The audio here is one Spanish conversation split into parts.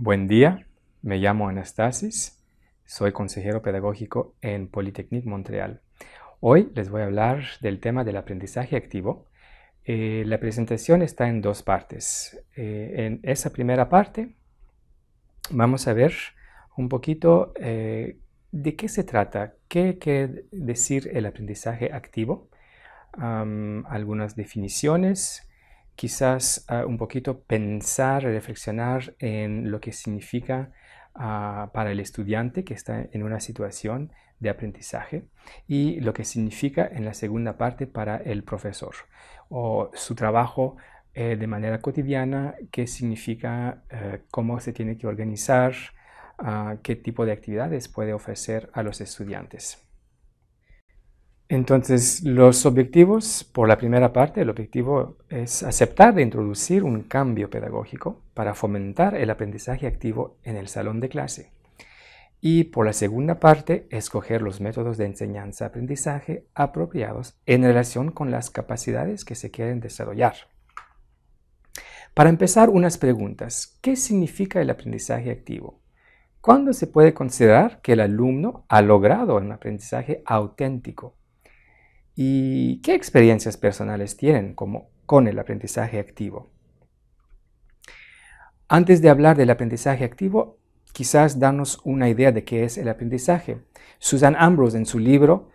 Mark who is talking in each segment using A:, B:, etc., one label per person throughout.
A: Buen día, me llamo Anastasis, soy consejero pedagógico en Polytechnique Montreal. Hoy les voy a hablar del tema del aprendizaje activo. La presentación está en dos partes. En esa primera parte vamos a ver un poquito de qué se trata, qué quiere decir el aprendizaje activo, algunas definiciones, quizás un poquito pensar, reflexionar en lo que significa para el estudiante que está en una situación de aprendizaje y lo que significa en la segunda parte para el profesor o su trabajo de manera cotidiana, qué significa, cómo se tiene que organizar, qué tipo de actividades puede ofrecer a los estudiantes. Entonces, los objetivos, por la primera parte, el objetivo es aceptar de introducir un cambio pedagógico para fomentar el aprendizaje activo en el salón de clase. Y por la segunda parte, escoger los métodos de enseñanza-aprendizaje apropiados en relación con las capacidades que se quieren desarrollar. Para empezar, unas preguntas. ¿Qué significa el aprendizaje activo? ¿Cuándo se puede considerar que el alumno ha logrado un aprendizaje auténtico? ¿Y qué experiencias personales tienen con el aprendizaje activo? Antes de hablar del aprendizaje activo, quizás darnos una idea de qué es el aprendizaje. Susan Ambrose en su libro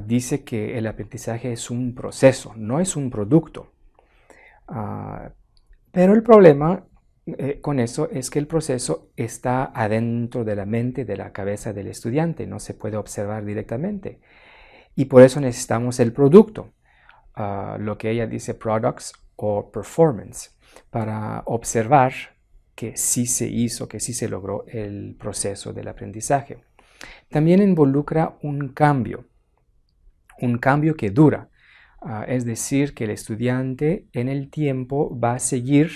A: dice que el aprendizaje es un proceso, no es un producto. Pero el problema con eso es que el proceso está adentro de la mente, de la cabeza del estudiante, no se puede observar directamente. Y por eso necesitamos el producto, lo que ella dice products o performance, para observar que sí se hizo, que sí se logró el proceso del aprendizaje. También involucra un cambio que dura, es decir, que el estudiante en el tiempo va a seguir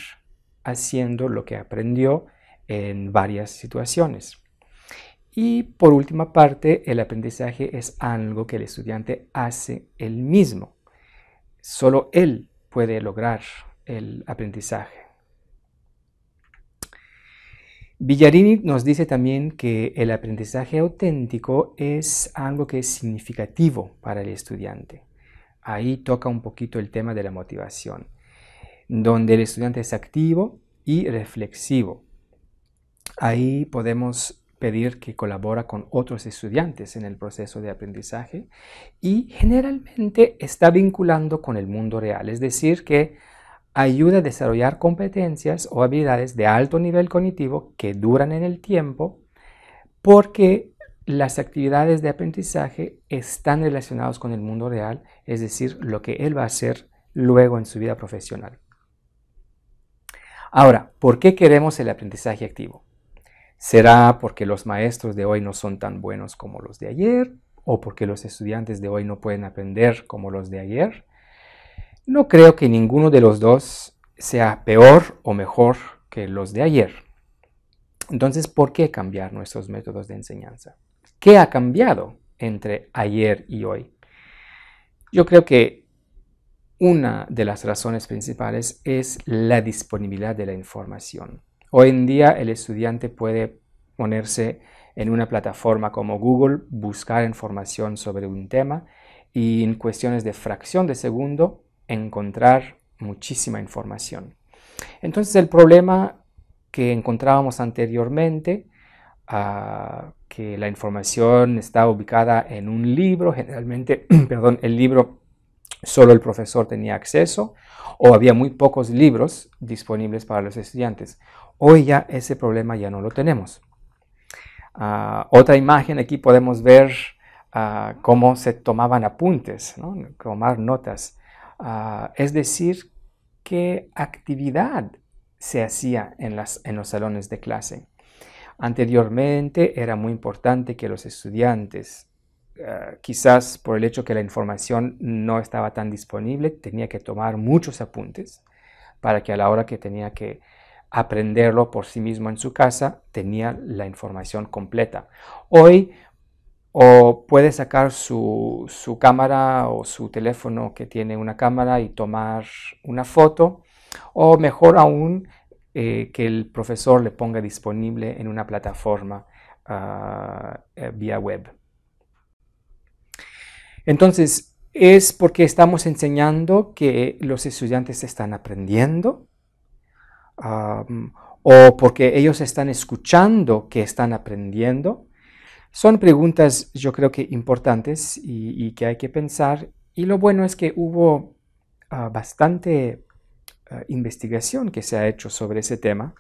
A: haciendo lo que aprendió en varias situaciones. Y por última parte, el aprendizaje es algo que el estudiante hace él mismo. Solo él puede lograr el aprendizaje. Villarini nos dice también que el aprendizaje auténtico es algo que es significativo para el estudiante. Ahí toca un poquito el tema de la motivación, donde el estudiante es activo y reflexivo. Ahí podemos pedir que colabora con otros estudiantes en el proceso de aprendizaje y generalmente está vinculando con el mundo real, es decir, que ayuda a desarrollar competencias o habilidades de alto nivel cognitivo que duran en el tiempo porque las actividades de aprendizaje están relacionadas con el mundo real, es decir, lo que él va a hacer luego en su vida profesional. Ahora, ¿por qué queremos el aprendizaje activo? ¿Será porque los maestros de hoy no son tan buenos como los de ayer? ¿O porque los estudiantes de hoy no pueden aprender como los de ayer? No creo que ninguno de los dos sea peor o mejor que los de ayer. Entonces, ¿por qué cambiar nuestros métodos de enseñanza? ¿Qué ha cambiado entre ayer y hoy? Yo creo que una de las razones principales es la disponibilidad de la información. Hoy en día el estudiante puede ponerse en una plataforma como Google, buscar información sobre un tema y en cuestiones de fracción de segundo encontrar muchísima información. Entonces el problema que encontrábamos anteriormente, que la información está ubicada en un libro, generalmente, perdón, el libro solo el profesor tenía acceso o había muy pocos libros disponibles para los estudiantes. Hoy ya ese problema ya no lo tenemos. Otra imagen, aquí podemos ver cómo se tomaban apuntes, ¿no? Tomar notas. Es decir, qué actividad se hacía en los salones de clase. Anteriormente era muy importante que los estudiantes, quizás por el hecho que la información no estaba tan disponible, tenía que tomar muchos apuntes para que a la hora que tenía que aprenderlo por sí mismo en su casa, tenía la información completa. Hoy o puede sacar su cámara o su teléfono que tiene una cámara y tomar una foto, o mejor aún, que el profesor le ponga disponible en una plataforma vía web. Entonces, es porque estamos enseñando que los estudiantes están aprendiendo, o porque ellos están escuchando que están aprendiendo. Son preguntas, yo creo que importantes y que hay que pensar. Y lo bueno es que hubo bastante investigación que se ha hecho sobre ese tema.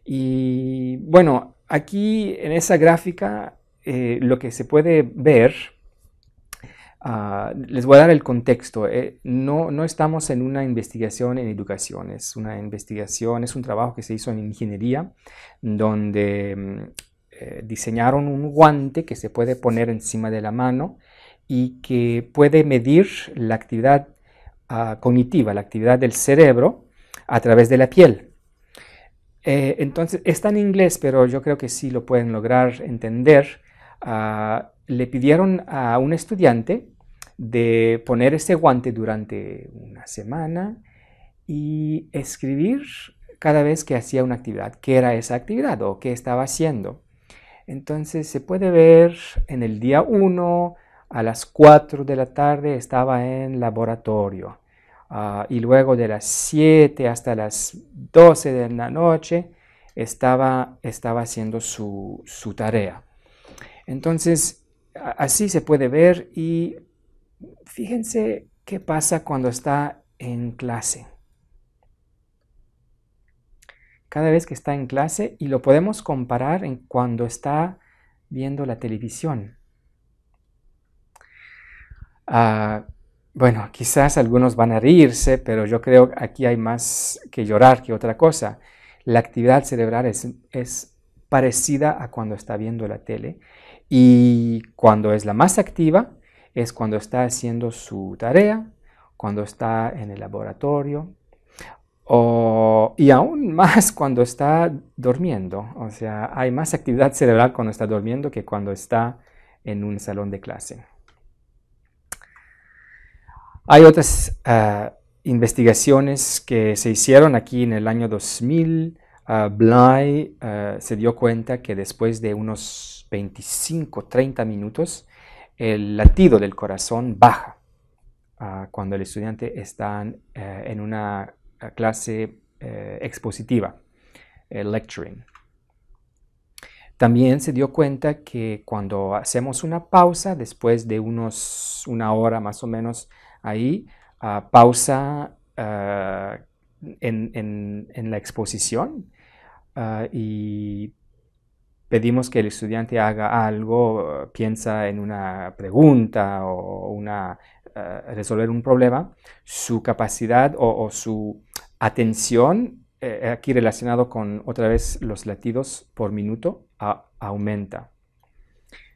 A: Y bueno, aquí en esa gráfica lo que se puede ver, les voy a dar el contexto. No estamos en una investigación en educación, es una investigación, es un trabajo que se hizo en ingeniería, donde diseñaron un guante que se puede poner encima de la mano y que puede medir la actividad cognitiva, la actividad del cerebro a través de la piel. Entonces, está en inglés, pero yo creo que sí lo pueden lograr entender. Le pidieron a un estudiante de poner ese guante durante una semana y escribir cada vez que hacía una actividad, qué era esa actividad o qué estaba haciendo. Entonces se puede ver en el día 1 a las 4 de la tarde estaba en laboratorio. Y luego de las 7 hasta las 12 de la noche estaba haciendo su tarea. Entonces, así se puede ver y fíjense qué pasa cuando está en clase. Cada vez que está en clase, y lo podemos comparar en cuando está viendo la televisión. Bueno, quizás algunos van a reírse, pero yo creo que aquí hay más que llorar que otra cosa. La actividad cerebral es parecida a cuando está viendo la tele, y cuando es la más activa es cuando está haciendo su tarea, cuando está en el laboratorio, y aún más cuando está durmiendo. O sea, hay más actividad cerebral cuando está durmiendo que cuando está en un salón de clase. Hay otras investigaciones que se hicieron aquí en el año 2000. Bly se dio cuenta que después de unos 25-30 minutos el latido del corazón baja cuando el estudiante está en una clase expositiva, lecturing. También se dio cuenta que cuando hacemos una pausa, después de una hora más o menos ahí, pausa en la exposición y pedimos que el estudiante haga algo, piensa en una pregunta o resolver un problema, su capacidad o su atención, aquí relacionado con otra vez los latidos por minuto, aumenta.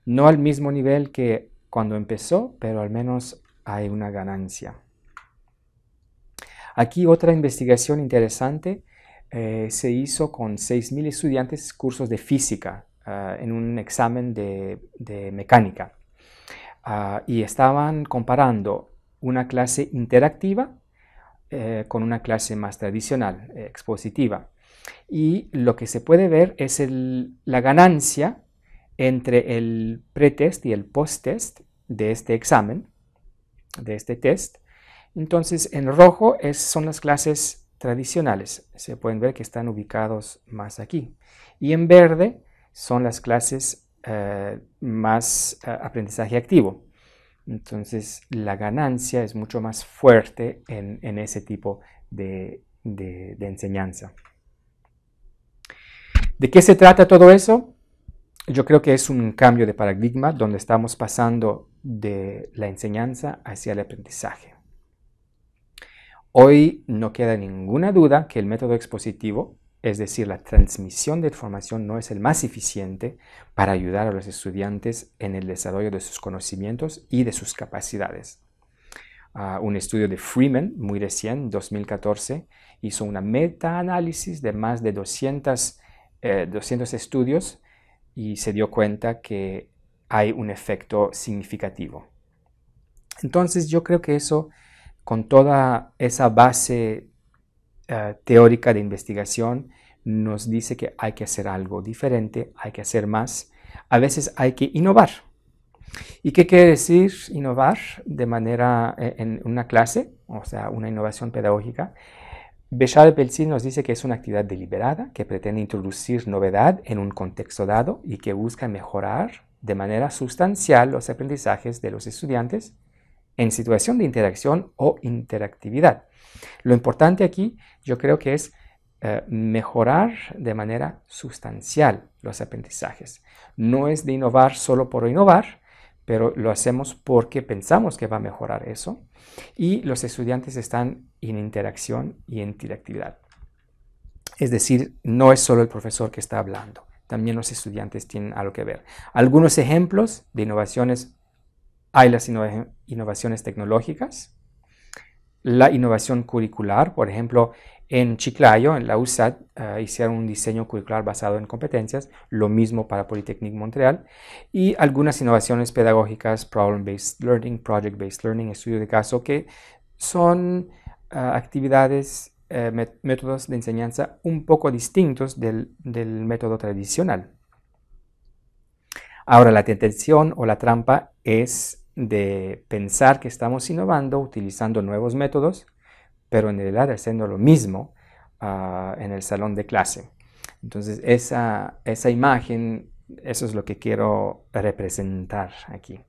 A: No al mismo nivel que cuando empezó, pero al menos hay una ganancia. Aquí otra investigación interesante se hizo con 6,000 estudiantes cursos de física en un examen de mecánica. Y estaban comparando una clase interactiva con una clase más tradicional, expositiva. Y lo que se puede ver es la ganancia entre el pretest y el post-test de este examen, de este test. Entonces, en rojo son las clases tradicionales. Se pueden ver que están ubicados más aquí. Y en verde son las clases más aprendizaje activo. Entonces, la ganancia es mucho más fuerte en ese tipo de enseñanza. ¿De qué se trata todo eso? Yo creo que es un cambio de paradigma donde estamos pasando de la enseñanza hacia el aprendizaje. Hoy no queda ninguna duda que el método expositivo, es decir, la transmisión de información, no es el más eficiente para ayudar a los estudiantes en el desarrollo de sus conocimientos y de sus capacidades. Un estudio de Freeman, muy recién, 2014, hizo una metaanálisis de más de 200 estudios y se dio cuenta que hay un efecto significativo. Entonces yo creo que eso, con toda esa base teórica de investigación, nos dice que hay que hacer algo diferente, hay que hacer más. A veces hay que innovar. ¿Y qué quiere decir innovar de manera en una clase? O sea, una innovación pedagógica. Béchard de Peltier nos dice que es una actividad deliberada que pretende introducir novedad en un contexto dado y que busca mejorar de manera sustancial los aprendizajes de los estudiantes en situación de interacción o interactividad. Lo importante aquí yo creo que es mejorar de manera sustancial los aprendizajes. No es de innovar solo por innovar, pero lo hacemos porque pensamos que va a mejorar eso y los estudiantes están en interacción y en interactividad. Es decir, no es solo el profesor que está hablando, también los estudiantes tienen algo que ver. Algunos ejemplos de innovaciones: hay las innovaciones tecnológicas, la innovación curricular. Por ejemplo, en Chiclayo, en la USAT, hicieron un diseño curricular basado en competencias, lo mismo para Polytechnique Montreal, y algunas innovaciones pedagógicas: problem-based learning, project-based learning, estudio de caso, que son actividades, métodos de enseñanza un poco distintos del método tradicional. Ahora, la tentación o la trampa es de pensar que estamos innovando utilizando nuevos métodos, pero en realidad haciendo lo mismo en el salón de clase. Entonces, esa imagen, eso es lo que quiero representar aquí.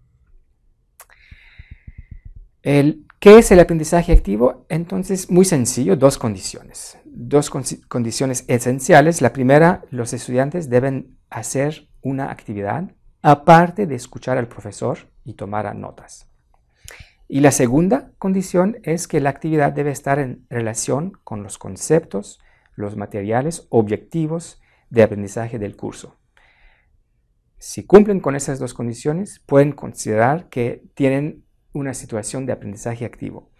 A: ¿Qué es el aprendizaje activo? Entonces, muy sencillo, dos condiciones. Dos condiciones esenciales. La primera, los estudiantes deben hacer una actividad aparte de escuchar al profesor y tomar notas. Y la segunda condición es que la actividad debe estar en relación con los conceptos, los materiales, objetivos de aprendizaje del curso. Si cumplen con esas dos condiciones, pueden considerar que tienen una situación de aprendizaje activo.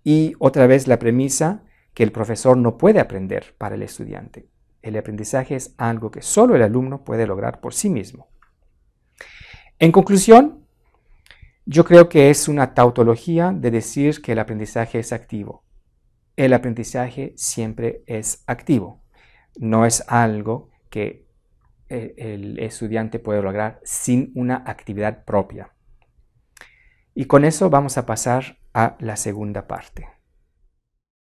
A: Y otra vez la premisa que el profesor no puede aprender para el estudiante. El aprendizaje es algo que solo el alumno puede lograr por sí mismo. En conclusión, yo creo que es una tautología de decir que el aprendizaje es activo. El aprendizaje siempre es activo. No es algo que el estudiante puede lograr sin una actividad propia. Y con eso vamos a pasar a la segunda parte.